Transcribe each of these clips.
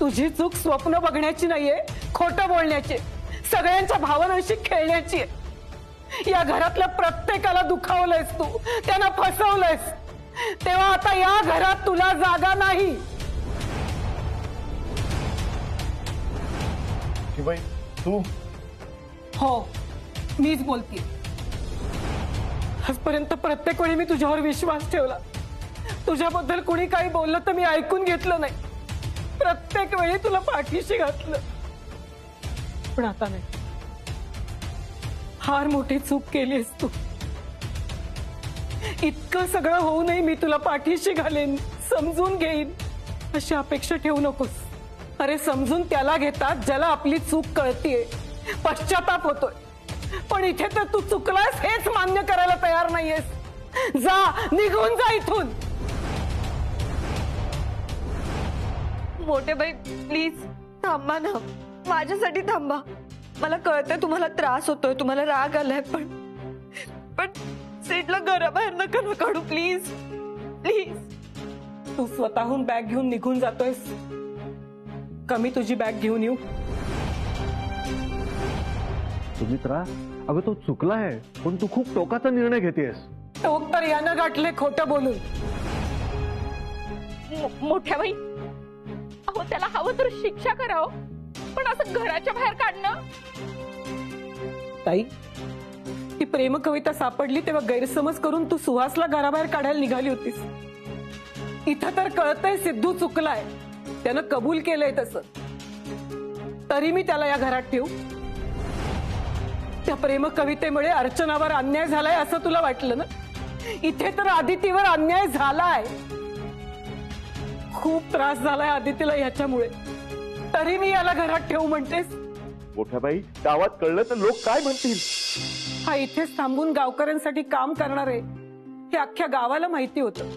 तुझी चूक स्वप्न बघण्याची नाहीये, खोटं बोलण्याची, सगळ्यांच्या भावनांशी खेळण्याची आहे। या घरातल्या प्रत्येकाला दुखावलंयस तू, त्यांना फसवलंयस, तेव्हा आता या घरात तुला जागा नाही। बाई तू? हो, मीच बोलतेय। आजपर्यंत प्रत्येक वेळी मी तुझ्यावर विश्वास ठेवला, तुझ्याबद्दल कोणी काही बोललं तर मी ऐकून घेतलं नाही, प्रत्येक वेळी तुला पाठीशी घातलं, पण आता नाही। फार मोठी चूक केलीस तू। इतकं सगळं होऊनही मी तुला पाठीशी घालेन, समजून घेईन अशी अपेक्षा ठेवू नकोस। अरे समजून त्याला घेतात ज्याला आपली चूक कळतीये, पश्चाताप होतोय, पण इथे तर तू चुकलास हेच मान्य करायला तयार नाहीयेस। जा, निघून जा इथून। मोठे बाई प्लीज थांबा ना, माझ्यासाठी थांबा। मला कळतंय तुम्हाला त्रास होतोय, तुम्हाला राग आलाय, पण सीटला घराबाहेर नका ना काढू प्लीज प्लीज। तू स्वतःहून बॅग घेऊन निघून जातोयस, कमी तुझी बॅग घेऊन येऊ? सुमित्रा, अगं तो चुकला आहे, पण तू खूप टोकाचा निर्णय घेतेस। टोक तर यानं गाठले खोटं बोलून। मोठ्या बाई, अहो त्याला हवं तर शिक्षा करावं, पण असं घराच्या बाहेर काढणं? ताई, ती प्रेम कविता सापडली तेव्हा गैरसमज करून तू सुहासला घराबाहेर काढायला निघाली होतीस। इथं तर कळतंय सिद्धू चुकलाय, त्यानं कबूल केलंय तसं, तरी मी त्याला या घरात ठेवू? त्या प्रेम कवितेमुळे अर्चनावर अन्याय झालाय असं तुला वाटलं ना? इथे तर आदितीवर अन्याय झालाय, खूप त्रास झालाय आदितीला याच्यामुळे, तरी मी याला घरात ठेवू म्हणतेस? मोठ्या बाई, गावात कळलं तर लोक काय म्हणतील? हा इथेच थांबून गावकऱ्यांसाठी काम करणार आहे हे अख्ख्या गावाला माहिती होतं।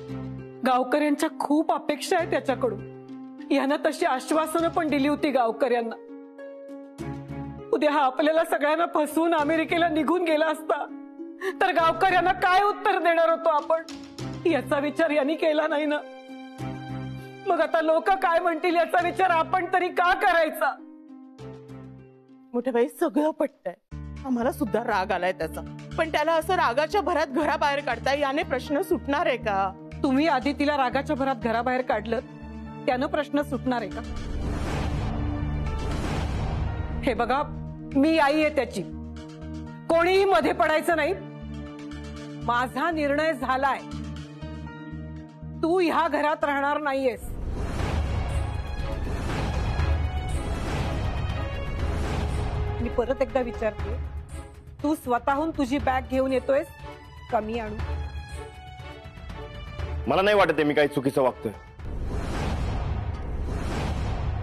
गावकऱ्यांच्या खूप अपेक्षा आहेत त्याच्याकडून, यानं तशी आश्वासनं पण दिली होती गावकऱ्यांना। उद्या हा आपल्याला सगळ्यांना फसवून अमेरिकेला निघून गेला असता तर गावकऱ्यांना काय उत्तर देणार होतो आपण, याचा विचार यांनी केला नाही ना। मग आता लोक काय म्हणतील याचा विचार आपण तरी का करायचा? मोठ्या बाई, सगळं पटतंय, आम्हाला सुद्धा राग आलाय त्याचा, पण त्याला असं रागाच्या भरात घराबाहेर काढताय, याने प्रश्न सुटणार आहे का? तुम्ही आदितीला रागाच्या भरात घराबाहेर काढलं, त्यानं प्रश्न सुटणार आहे का? हे बघा, मी आई आहे त्याची, कोणीही मध्ये पडायचं नाही। माझा निर्णय झालाय, तू ह्या घरात राहणार नाहीयेस। मी परत एकदा विचारते, तू स्वतःहून तुझी बॅग घेऊन येतोयस का मी आणू? मला नाही वाटत मी काही चुकीचं वागतोय।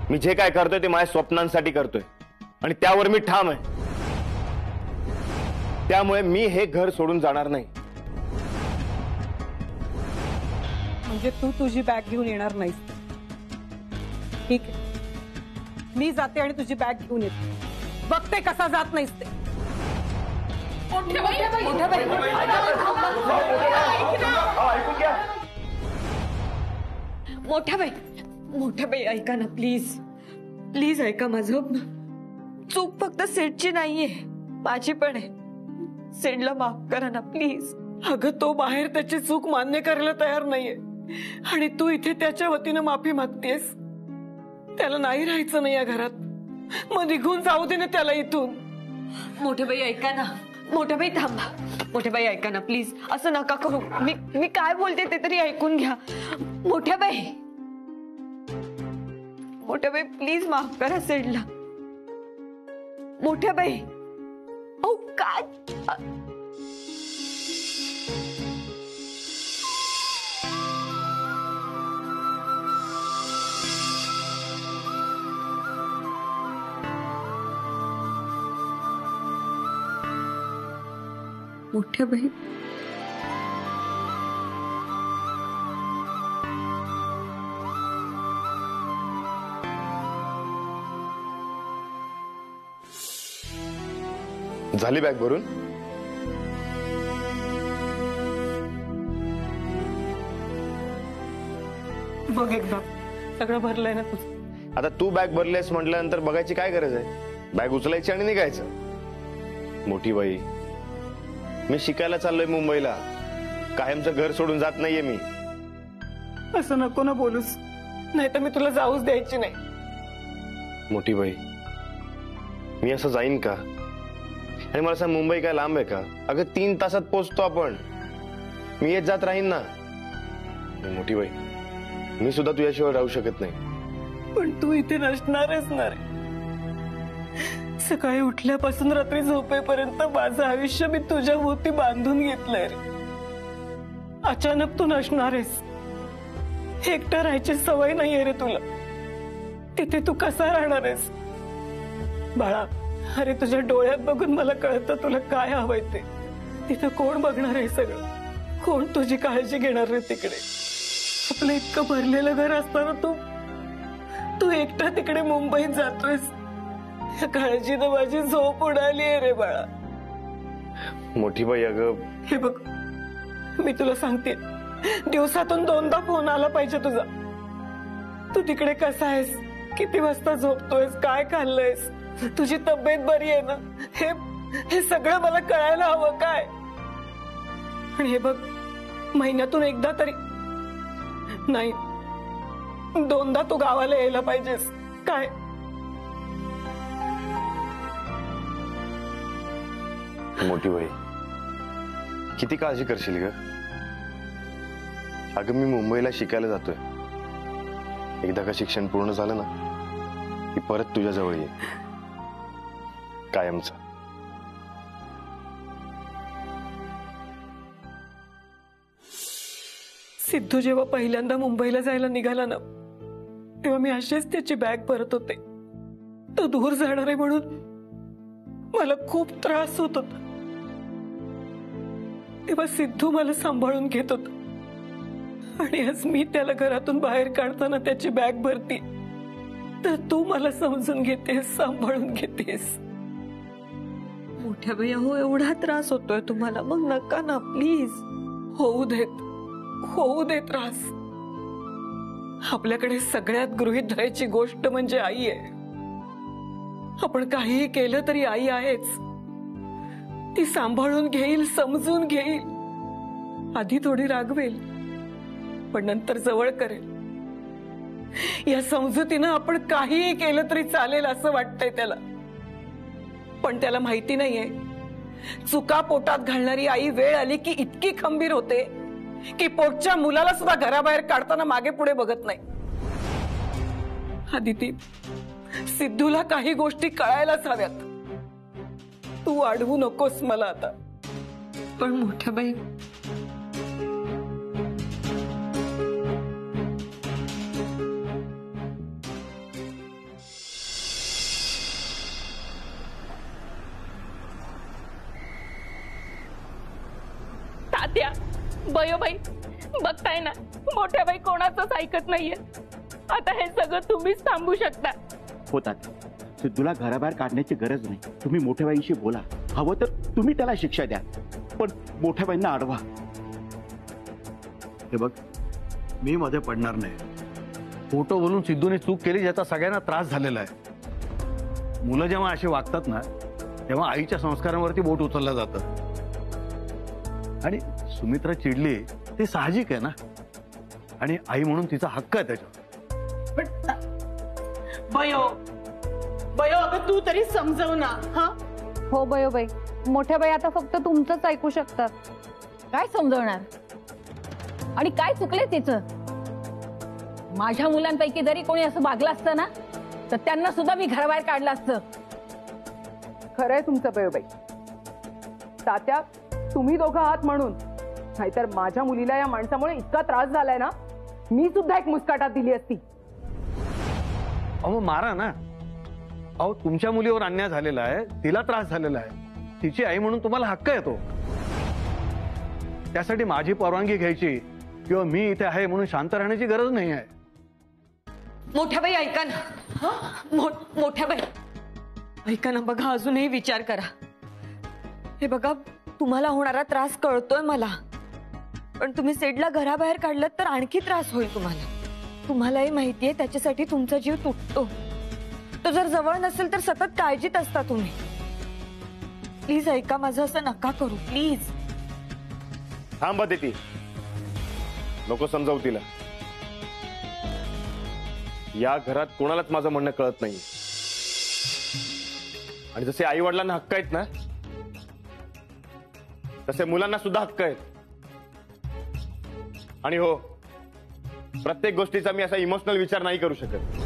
मी जे काय करतोय ते माझ्या स्वप्नांसाठी करतोय आणि त्यावर मी ठाम आहे, त्यामुळे मी हे घर सोडून जाणार नाही। म्हणजे तू तुझी बॅग घेऊन येणार नाहीस? ठीक आहे, मी जाते आणि तुझी बॅग घेऊन येते, बघते कसा जात नाहीस ते। मोठ्या बाई ऐका ना प्लीज प्लीज, ऐका माझं। चूक फक्त सेठची नाहीये, माझी पण आहे, सेठला माफ करा ना प्लीज। अगं, तो बाहेर त्याची चूक मान्य करायला तयार नाहीये आणि तू इथे त्याच्या वतीनं माफी मागतेस। त्याला नाही राहायचं नाही या घरात, मग निघून जाऊ दे ना त्याला इथून। मोठ्या बाई ऐका ना, मोठ्या बाई थांबा, मोठ्या बाई ऐका ना प्लीज, असं नका करू। मी काय बोलते ते तरी ऐकून घ्या। मोठ्या बाई प्लीज माफ करा सेठला। मोठ्या बाई, अहो काय? मोठ्या बाई, झाली बॅग भरून? बघ एकदा, सगळं भरलंय ना तुझं? आता तू बॅग भरलेस म्हटल्यानंतर बघायची काय गरज आहे? बॅग उचलायची आणि निघायचं. मोठी बाई, मी शिकायला चाललोय मुंबईला, कायमचं घर सोडून जात नाहीये मी. असं नको ना बोलूस, नाही तर मी तुला जाऊच द्यायची नाही. मोठी बाई, मी असं जाईन का? आणि मला सांग, मुंबई काय लांब आहे का? अगं 3 तासात पोहोचतो आपण. मी येत जात राहीन ना. मोठी बाई, मी सुद्धा तुझ्याशिवाय राहू शकत नाही. पण तू इथे नसणारच ना रे. सकाळी उठल्यापासून रात्री झोपेपर्यंत माझं आयुष्य मी तुझ्या भोवती बांधून घेतलंय रे. अचानक तू नसणारेस. एकटं राहायची सवय नाहीये रे तुला. तिथे तू कसा राहणार आहेस? बाळा, अरे तुझ्या डोळ्यात बघून मला कळतं तुला काय हवंय ते. तिथं कोण बघणार आहे सगळं? कोण तुझी काळजी घेणार रे तिकडे? आपलं इतकं भरलेलं घर असताना तू एकटा तिकडे मुंबईत जातोयस. या काळजीनं माझी झोप उडाली आहे रे बाळा. मोठी बाई, अगं हे बघ, मी तुला सांगते, दिवसातून 2दा फोन आला पाहिजे तुझा. तू तिकडे कसा आहेस, किती वाजता झोपतोयस, काय खाल्लंयस, तुझी तब्येत बरी आहे ना, हे सगळं मला कळायला हवं काय. आणि हे बघ, महिन्यातून एकदा तरी नाही, 2दा तू गावाला यायला पाहिजेस काय. मोठी बाई, किती काळजी करशील ग? अगं मी मुंबईला शिकायला जातोय. एकदा का शिक्षण पूर्ण झालं ना की परत तुझ्या जवळ ये, कायमचं. सिद्धू जेव्हा पहिल्यांदा मुंबईला जायला निघाला ना, तेव्हा मी अशीच त्याची बॅग भरत होते. तो दूर जाणार आहे म्हणून मला खूप त्रास होत होता. तेव्हा सिद्धू मला सांभाळून घेत होता. आणि आज मी त्याला घरातून बाहेर काढताना त्याची बॅग भरती, तर तू मला समजून घेतेस, सांभाळून घेतेस. मोठ्या बाई, अहो एवढा त्रास होतोय तुम्हाला, मग नका ना प्लीज. होऊ दे त्रास. आपल्याकडे सगळ्यात गृहीत धरायची गोष्ट म्हणजे आई आहे. आपण काहीही केलं तरी आई आहेच. ती सांभाळून घेईल, समजून घेईल. आधी थोडी रागवेल, पण नंतर जवळ करेल. या समजुतीनं आपण काहीही केलं तरी चालेल असं वाटतंय त्याला. पण त्याला माहिती नाहीये, चुका पोटात घालणारी आई वेळ आली की इतकी खंबीर होते की पोटच्या मुलाला सुद्धा घराबाहेर काढताना मागे पुढे बघत नाही. आदिती, सिद्धूला काही गोष्टी कळायलाच हव्यात. तू अडवू नकोस मला आता. पण मोठ्या बाई, तात्या, बयोबाई, बघताय ना, मोठ्या बाई कोणाचंच ऐकत नाहीये. आता हे सगळं तुम्हीच थांबू शकता. होतात. सिद्धूला घराबाहेर काढण्याची गरज नाही. तुम्ही मोठ्या बाईंशी बोला, हवं तर तुम्ही त्याला शिक्षा द्या, पण मोठ्या बाईंना अडवा. हे बघ, मी मध्ये पडणार नाही. फोटो बोलून सिद्धूने चूक केली ज्याचा सगळ्यांना त्रास झालेला आहे. मुलं जेव्हा अशी वागतात ना, तेव्हा आईच्या संस्कारांवरती बोट उचललं जातं. आणि सुमित्रा चिडली ते साहजिक आहे ना, आणि आई म्हणून तिचा हक्क आहे त्याच्यावर. बयो, अगं तू तरी समजव ना. हा, हो बयोबाई, मोठ्या बाई आता फक्त तुमचंच ऐकू शकतात. काय समजवणार? आणि काय चुकले तिचं? माझ्या मुलांपैकी जरी कोणी असं वागलं असतं ना, तर त्यांना सुद्धा मी घराबाहेर काढलं असतं. खरंय तुमचं बयोबाई. तात्या, तुम्ही दोघं आहात म्हणून, नाहीतर माझ्या मुलीला या माणसामुळे इतका त्रास झालाय ना, मी सुद्धा एक मुस्काटात दिली असती. अहो मारा ना. अहो तुमच्या मुलीवर अन्याय झालेला आहे, तिला त्रास झालेला आहे. तिची आई म्हणून तुम्हाला हक्क येतो. त्यासाठी माझी परवानगी घ्यायची किंवा मी इथे आहे म्हणून शांत राहण्याची गरज नाही आहे. मोठ्या बाई ऐका ना. मोठ्या बाई ऐका ना, बघा अजूनही विचार करा. हे बघा, तुम्हाला होणारा त्रास कळतोय मला, पण तुम्ही सेडला घराबाहेर काढलं तर आणखी त्रास होईल तुम्हाला. तुम्हालाही माहितीये त्याच्यासाठी तुमचा जीव तुटतो. तो जर जवळ नसेल तर सतत काळजीत असता तुम्ही. प्लीज ऐका माझं, असं नका करू प्लीज. थांब अदिती, नको समजावू तिला. या घरात कोणालाच माझं म्हणणं कळत नाही. आणि जसे आई वडिलांना हक्क आहेत ना, तसे मुलांना सुद्धा हक्क आहेत. आणि हो, प्रत्येक गोष्टीचा मी असा इमोशनल विचार नाही करू शकत.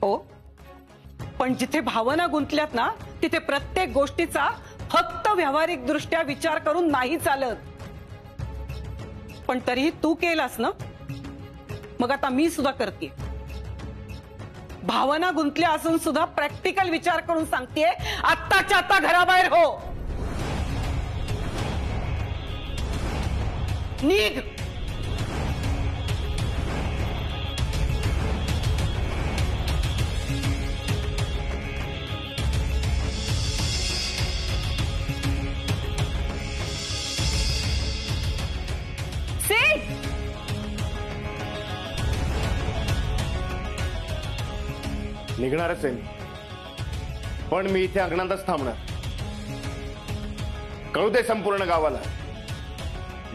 हो, पण जिथे भावना गुंतल्यात ना, तिथे प्रत्येक गोष्टीचा फक्त व्यावहारिक दृष्ट्या विचार करून नाही चालत. पण तरीही तू केलास ना, मग आता मी सुद्धा करते. भावना गुंतल्या असून सुद्धा प्रॅक्टिकल विचार करून सांगतेय, आत्ताच्या आता घराबाहेर हो. निघ. निघणारच आहे मी, पण मी इथे अंगणातच थांबणार. कळू दे संपूर्ण गावाला,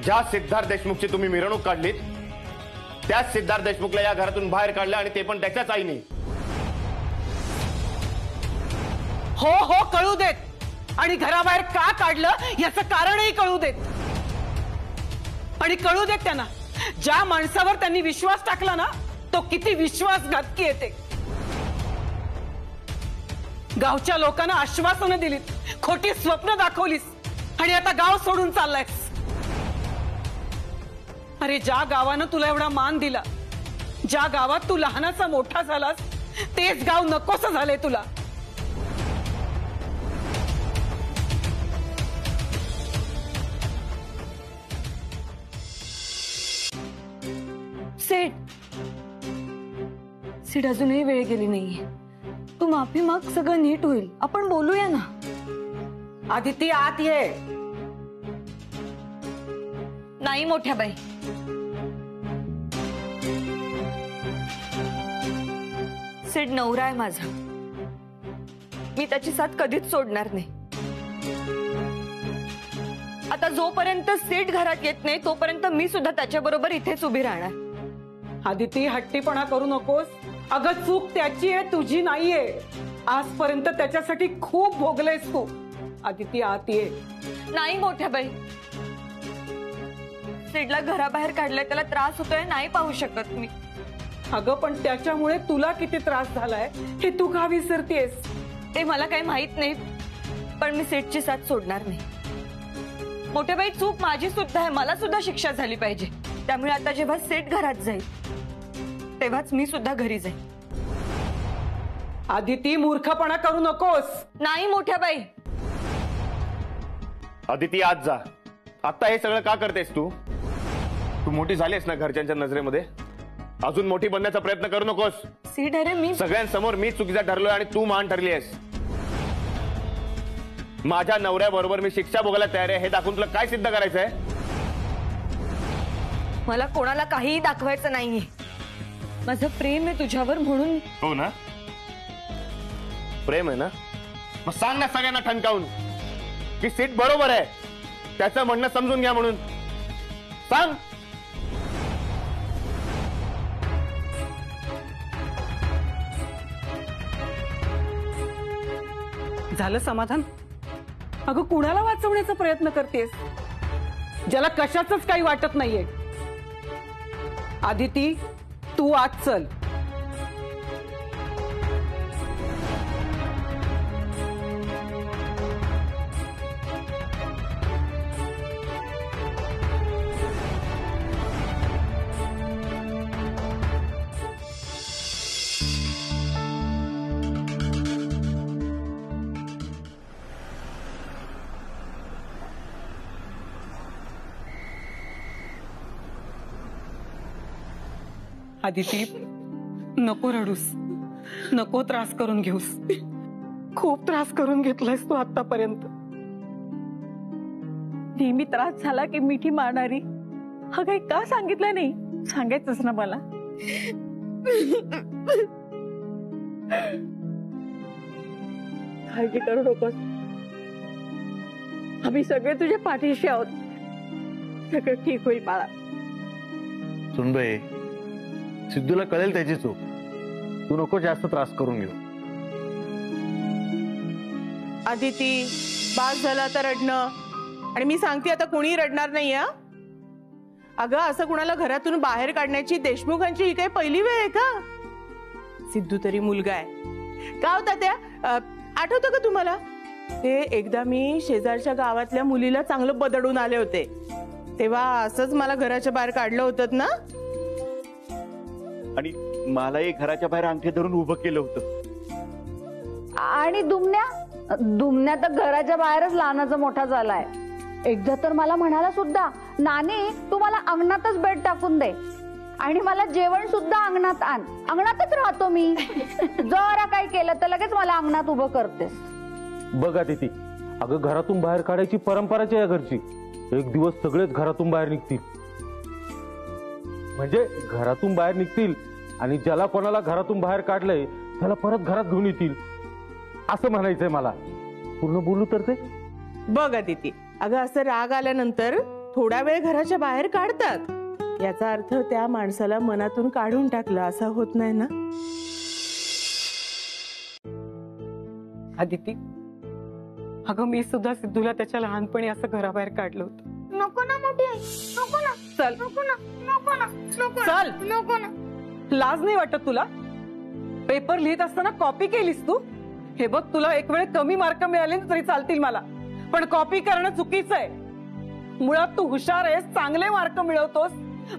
ज्या सिद्धार्थ देशमुखची तुम्ही मिरवणूक काढलीत, त्याच सिद्धार्थ देशमुखला या घरातून बाहेर काढलं, आणि ते पण त्याच्याच आईने. हो हो, कळू देत. आणि घराबाहेर का काढलं याचं कारणही कळू देत. आणि कळू देत त्यांना, ज्या माणसावर त्यांनी विश्वास टाकला ना, तो किती विश्वासघातकी येते. गावच्या लोकांना आश्वासनं दिलीत, खोटी स्वप्न दाखवलीस, आणि आता गाव सोडून चाललायस. अरे, ज्या गावानं तुला एवढा मान दिला, ज्या गावात तू लहानाचा मोठा झालास, तेच गाव नकोसं झालंय तुला. सेठ, सेठ, अजूनही वेळ गेली नाहीये. तू माफी माग, सगळं नीट होईल. आपण बोलूया ना. आदिती, आत ये. नाही मोठ्या बाई, सेठ नवरा आहे माझा. मी त्याची साथ कधीच सोडणार नाही. आता जोपर्यंत सेठ घरात येत नाही, तोपर्यंत मी सुद्धा त्याच्याबरोबर इथेच उभी राहणार. आदिती, हट्टीपणा करू नकोस. अगं, चूक त्याची आहे, तुझी नाहीये. आजपर्यंत त्याच्यासाठी खूप भोगलेस तू. आदिती, आत ये. नाही मोठ्या बाई, सेठला घराबाहेर काढलंय, त्याला त्रास होतोय, नाही पाहू शकत मी. अगं, पण त्याच्यामुळे तुला किती त्रास झालाय हे तू का विसरतेस? ते मला काही माहित नाही, पण मी सेठची साथ सोडणार नाही. मोठ्या बाई, चूक माझी सुद्धा आहे. मला सुद्धा शिक्षा झाली पाहिजे. त्यामुळे आता जेव्हा सेठ घरात जाईल, तेव्हाच मी सुद्धा घरी जाईल. आदिती, मूर्खपणा करू नकोस. नाही मोठ्या बाई. अदिती, आज जा. आता हे सगळं का करतेस तू? तू मोठी झालीस ना घरच्यांच्या नजरेमध्ये. अजून मोठी बनण्याचा प्रयत्न करू नकोस. सेठ, अरे मी सगळ्यांसमोर मी चुकीचा ठरलोय आणि तू मान ठरली आहेस. माझ्या नवऱ्याबरोबर मी शिक्षा भोगायला तयार आहे हे दाखवून तुला काय सिद्ध करायचंय? मला कोणाला काहीही दाखवायचं नाहीये. माझं प्रेम आहे तुझ्यावर, म्हणून. हो ना, प्रेम आहे ना, मग सांग ना सगळ्यांना ठणकावून की सीट बरोबर आहे. त्याचं म्हणणं समजून घ्या म्हणून सांग. झालं समाधान? अगं, कुणाला वाचवण्याचा प्रयत्न करतेस, ज्याला कशाचंच काही वाटत नाहीये. आदिती, तू आज चल. आदिती, नको रडूस, नको त्रास करून घेऊस. खूप त्रास करून घेतलायस तू आतापर्यंत. नेहमी त्रास झाला की मिठी मारणारी, हा काही का सांगितलं नाही? सांगायचंच ना मला. काळजी करू नकोस, आम्ही सगळे तुझ्या पाठीशी आहोत. सगळं ठीक होईल बाळा. सुनबाई, सिद्धूला कळेल त्याची चूक. तू नको जास्त त्रास करून घेऊ. आदिती, बास झाला आता रडणं. आणि मी सांगते आता कोणी रडणार नाही. अगं, असं कुणाला घरातून बाहेर काढण्याची देशमुखांची ही काही पहिली वेळ आहे का? सिद्धू तरी मुलगा आहे. का होता त्या आठवतं का तुम्हाला? ते एकदा मी शेजारच्या गावातल्या मुलीला चांगलं बदडून आले होते, तेव्हा असंच मला घराच्या बाहेर काढलं होतं ना. आणि मलाही घराच्या बाहेर अंगठी धरून उभं केलं होतं. आणि दुमण्या तर घराच्या बाहेरच लहानाचा मोठा झालाय. एकदा तर मला म्हणाला सुद्धा, नानी तू मला अंगणातच बेड टाकून दे आणि मला जेवण सुद्धा अंगणात आण, अंगणातच राहतो मी. जरा काय केलं तर लगेच मला अंगणात उभं करतेस. बघा तिथे, अगं घरातून बाहेर काढायची परंपराच आहे घरची. एक दिवस सगळेच घरातून बाहेर निघतील, म्हणजे घरातून बाहेर निघतील आणि ज्याला कोणाला घरातून बाहेर काढलंय त्याला परत घरात घेऊन येतील, असं म्हणायचंय मला. पूर्ण बोलू तर ते बघ अदिती, अगं असं राग आल्यानंतर थोडा वेळ घराच्या बाहेर काढतात. याचा अर्थ त्या माणसाला मनातून काढून टाकलं असं होत नाही ना. आदिती, अगं मी सुद्धा सिद्धूला त्याच्या लहानपणी असं घराबाहेर काढलं होतं. नको ना मोठी आई, नको ना. चल नको ना, नको ना, नको चल. नको ना. लाज नाही वाटत तुला? पेपर लिहित असताना कॉपी केलीस तू. हे बघ, तुला एक वेळ कमी मार्क मिळाले तरी चालतील मला, पण कॉपी करणं चुकीचं आहे. मुळात तू हुशार आहेस, चांगले मार्क मिळवतोस,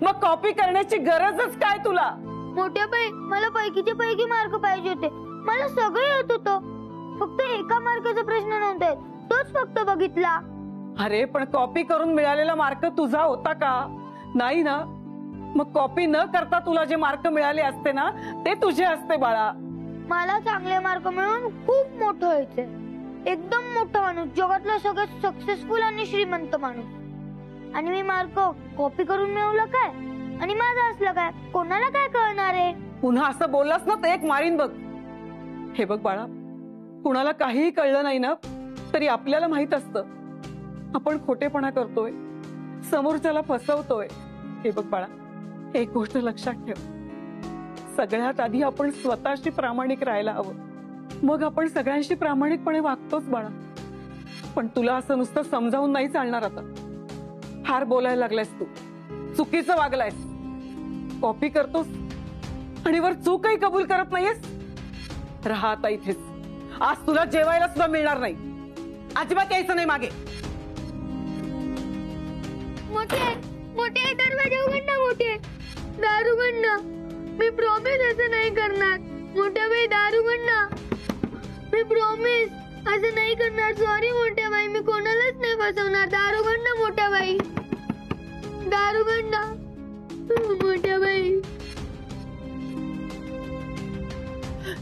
मग कॉपी करण्याची गरजच काय तुला? मोठ्या बाई, मला पैकीचे पैकी मार्क पाहिजे होते. मला सगळं येत होतं, फक्त एका मार्काचा प्रश्न नव्हता, तोच फक्त बघितला. अरे पण कॉपी करून मिळालेला मार्क तुझा होता का? नाही ना. मग कॉपी न करता तुला जे मार्क मिळाले असते ना, ते तुझे असते बाळा. मला चांगले मार्क मिळवून खूप मोठं व्हायचंय, एकदम मोठा माणूस, जगातला सगळ्यात सक्सेसफुल आणि श्रीमंत माणूस. आणि मी मार्क कॉपी करून मिळवलं काय, आणि माझं असलं काय, कोणाला काय कळणार आहे? पुन्हा असं बोललास ना तर एक मारीन बघ. हे बघ बाळा, कुणाला काहीही कळलं नाही ना तरी आपल्याला माहित असतं आपण खोटेपणा करतोय, समोरच्याला फसवतोय. हे बघ बाळा, एक गोष्ट लक्षात ठेव, सगळ्यात आधी आपण स्वतःशी प्रामाणिक राहायला हवं, मग आपण सगळ्यांशी प्रामाणिकपणे वागतोच बाळा. पण तुला असं नुसतं समजावून नाही चालणार. आता फार बोलायला लागलायस तू, चुकीचं वागलायस, कॉपी करतोस आणि वर चूकही कबूल करत नाहीयेस. राहा आता इथेच. आज तुला जेवायला सुद्धा मिळणार नाही, अजिबात यायचं नाही मागे. मोठे दरवाजा उघड ना, मोठे दार उघड ना. मी प्रॉमिस असं नाही करणार. मोठ्या बाई दार उघड ना, मी प्रॉमिस असं नाही करणार. सॉरी मोठ्या बाई, मी कोणालाच नाही फसवणार. दार उघड ना मोठ्या बाई, दार उघड ना मोठ्या बाई.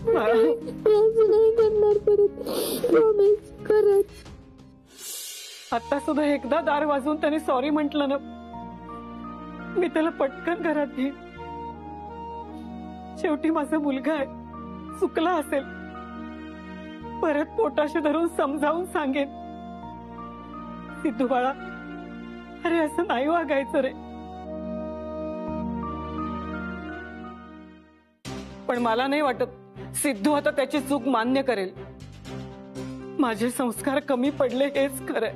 नाही करणार परत, प्रॉमिस करत. आता सुद्धा एकदा दार वाजवून त्याने सॉरी म्हटलं ना, मी त्याला पटकन घरात घेईन. शेवटी माझा मुलगा आहे, चुकला असेल, परत पोटाशी धरून समजावून सांगेन. सिद्धू बाळा, अरे असं नाही वागायचं रे. पण मला नाही वाटत सिद्धू आता त्याची चूक मान्य करेल. माझे संस्कार कमी पडले हेच खरंय.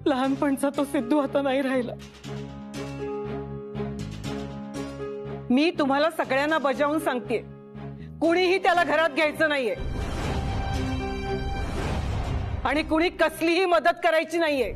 लहानपणचा तो सिद्धू आता नाही राहिला. मी तुम्हाला सगळ्यांना बजावून सांगतेय, कुणीही त्याला घरात घ्यायचं नाहीये आणि कुणी कसलीही मदत करायची नाहीये.